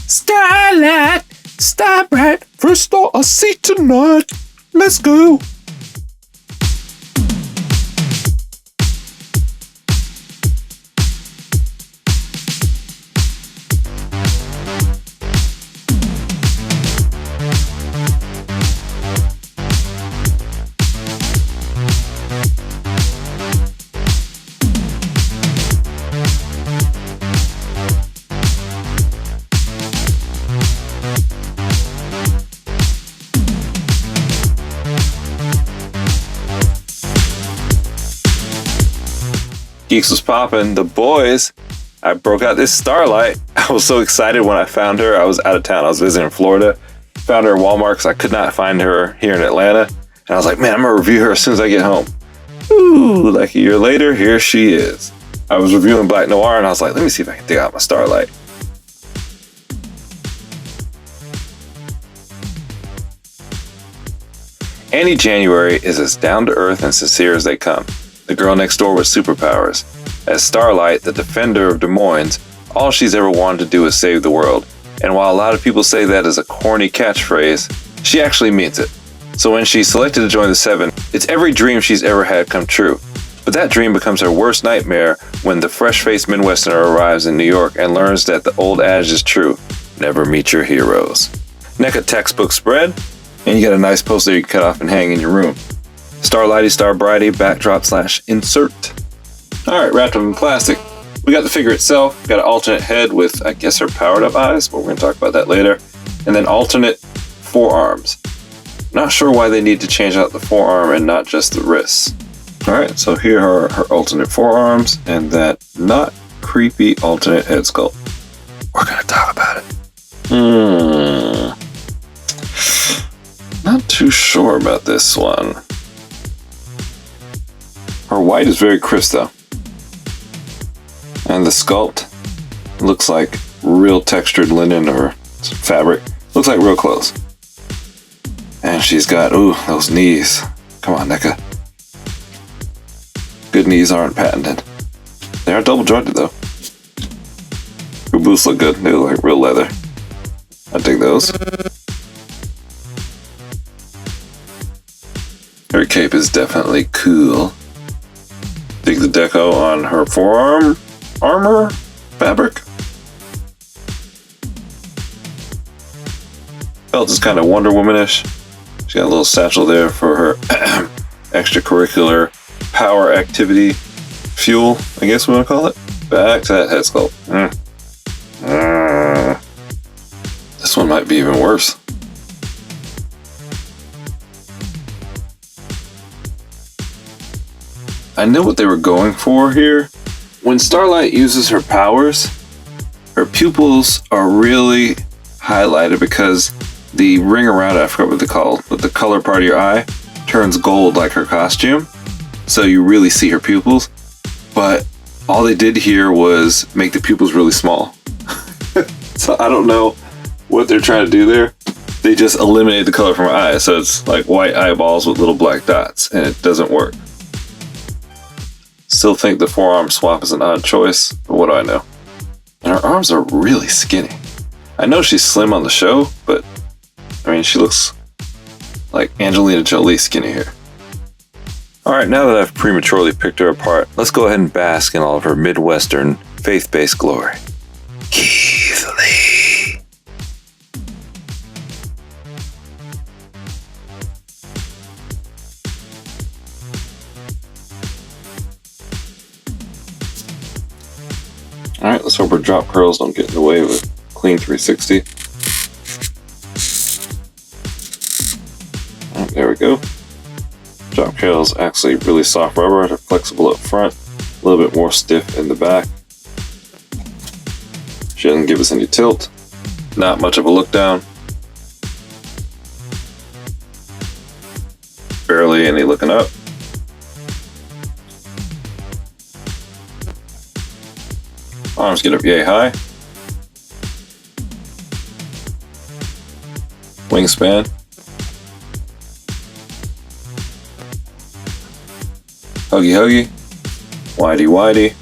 Starlight, Starlight, first star I see tonight. Let's go. Geeks was popping. The boys, I broke out this Starlight. I was so excited when I found her. I was out of town. I was visiting Florida. Found her at Walmart because I could not find her here in Atlanta. And I was like, man, I'm going to review her as soon as I get home. Ooh, like a year later, here she is. I was reviewing Black Noir and I was like, let me see if I can dig out my Starlight. Annie January is as down-to-earth and sincere as they come. The girl next door with superpowers. As Starlight, the defender of Des Moines, all she's ever wanted to do is save the world. And while a lot of people say that is a corny catchphrase, she actually means it. So when she's selected to join the Seven, it's every dream she's ever had come true. But that dream becomes her worst nightmare when the fresh-faced Midwesterner arrives in New York and learns that the old adage is true: never meet your heroes. Neca textbook spread, and you get a nice poster you can cut off and hang in your room. Starlighty, Starbrighty, backdrop / insert. Alright, wrapped up in plastic. We got the figure itself, got an alternate head with, I guess, her powered up eyes, but we're going to talk about that later. And then alternate forearms. Not sure why they need to change out the forearm and not just the wrists. Alright, so here are her alternate forearms and that not creepy alternate head sculpt. We're going to talk about it. Not too sure about this one. Her white is very crisp though. And the sculpt looks like real textured linen or fabric. Looks like real clothes. And she's got, ooh, those knees. Come on, Neca. Good knees aren't patented. They are double jointed though. Her boots look good. They look like real leather. I dig those. Her cape is definitely cool. Dig the deco on her forearm armor fabric. Belt is kind of Wonder Woman-ish. She got a little satchel there for her extracurricular power activity fuel, I guess we want to call it. Back to that head sculpt. This one might be even worse. I know what they were going for here. When Starlight uses her powers, her pupils are really highlighted because the ring around it, I forgot what they're called, but the color part of your eye turns gold like her costume. So you really see her pupils. But all they did here was make the pupils really small. So I don't know what they're trying to do there. They just eliminated the color from her eye. So it's like white eyeballs with little black dots, and it doesn't work. Still think the forearm swap is an odd choice, but what do I know? And her arms are really skinny. I know she's slim on the show, but I mean, she looks like Angelina Jolie skinny here. Alright, now that I've prematurely picked her apart, let's go ahead and bask in all of her Midwestern, faith-based glory. Keith Lee. Alright, let's hope her drop curls don't get in the way of a clean 360. Alright, there we go. Drop curls actually really soft rubber. They're flexible up front, a little bit more stiff in the back. She doesn't give us any tilt. Not much of a look down. Barely any looking up. Arms get up yay high. Wingspan. Huggy huggy. Whitey whitey.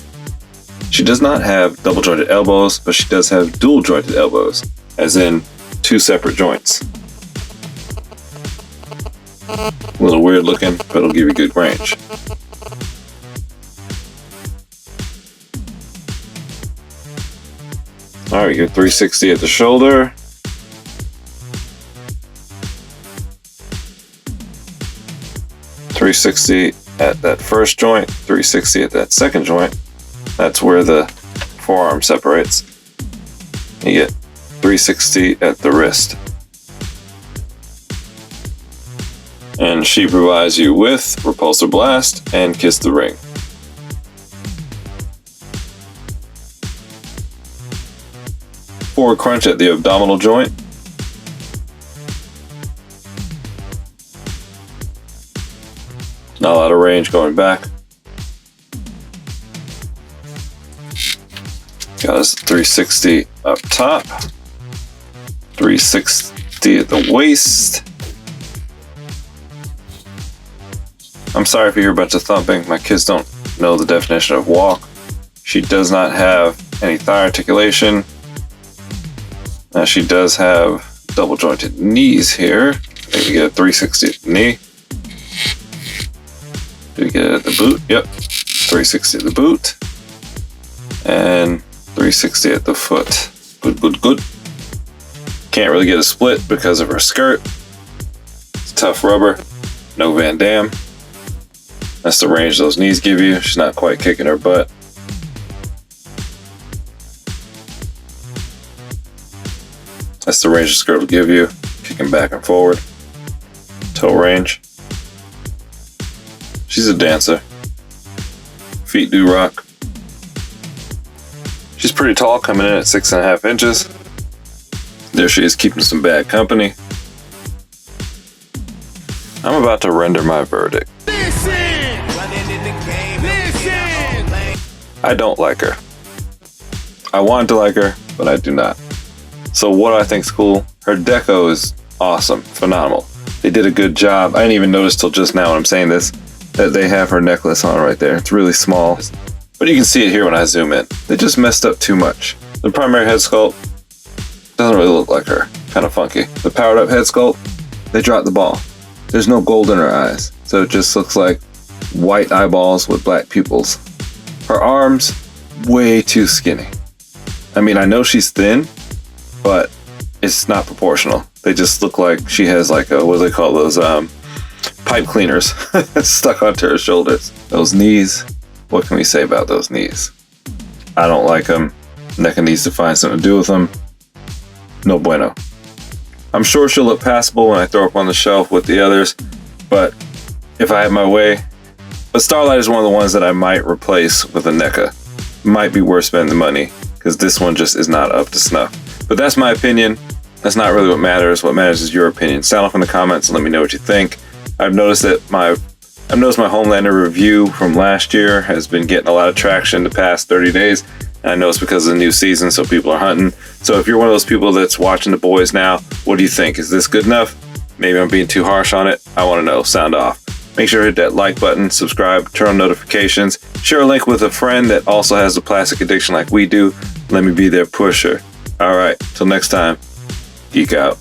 She does not have double jointed elbows, but she does have dual jointed elbows. as in 2 separate joints. A little weird looking, but it'll give you good range. Alright, you're 360 at the shoulder. .360 at that first joint, 360 at that second joint. That's where the forearm separates. You get 360 at the wrist. And she provides you with repulsor blast and kiss the ring. Forward crunch at the abdominal joint. Not a lot of range going back. Got us 360 up top. 360 at the waist. I'm sorry if you hear a bunch of thumping. My kids don't know the definition of walk. She does not have any thigh articulation. She does have double jointed knees here. Maybe get a 360 at the knee. Do we get it at the boot? Yep. 360 at the boot. And 360 at the foot. Good, good, good. Can't really get a split because of her skirt. It's tough rubber. No Van Damme. That's the range those knees give you. She's not quite kicking her butt. That's the range the skirt will give you. Kicking back and forward. Toe range. She's a dancer. Feet do rock. She's pretty tall, coming in at 6.5 inches. There she is, keeping some bad company. I'm about to render my verdict. I don't like her. I want to like her, but I do not. So what do I think's cool? Her deco is awesome, phenomenal. They did a good job. I didn't even notice till just now when I'm saying this, that they have her necklace on right there. It's really small, but you can see it here when I zoom in. They just messed up too much. The primary head sculpt doesn't really look like her, kind of funky. The powered up head sculpt, they dropped the ball. There's no gold in her eyes, so it just looks like white eyeballs with black pupils. Her arms, way too skinny. I mean, I know she's thin, but it's not proportional. They just look like she has like a, what do they call those, pipe cleaners stuck onto her shoulders. Those knees, what can we say about those knees? I don't like them. Neca needs to find something to do with them. No bueno. I'm sure she'll look passable when I throw her up on the shelf with the others, but if I had my way, but Starlight is one of the ones that I might replace with a Neca. Might be worth spending the money, because this one just is not up to snuff. But that's my opinion. That's not really what matters. What matters is your opinion. Sound off in the comments and let me know what you think. I've noticed that my Homelander review from last year has been getting a lot of traction the past 30 days. And I know it's because of the new season, so people are hunting. So if you're one of those people that's watching The Boys now, what do you think? Is this good enough? Maybe I'm being too harsh on it. I want to know. Sound off. Make sure to hit that like button, subscribe, turn on notifications, share a link with a friend that also has a plastic addiction like we do. Let me be their pusher. All right, till next time, geek out.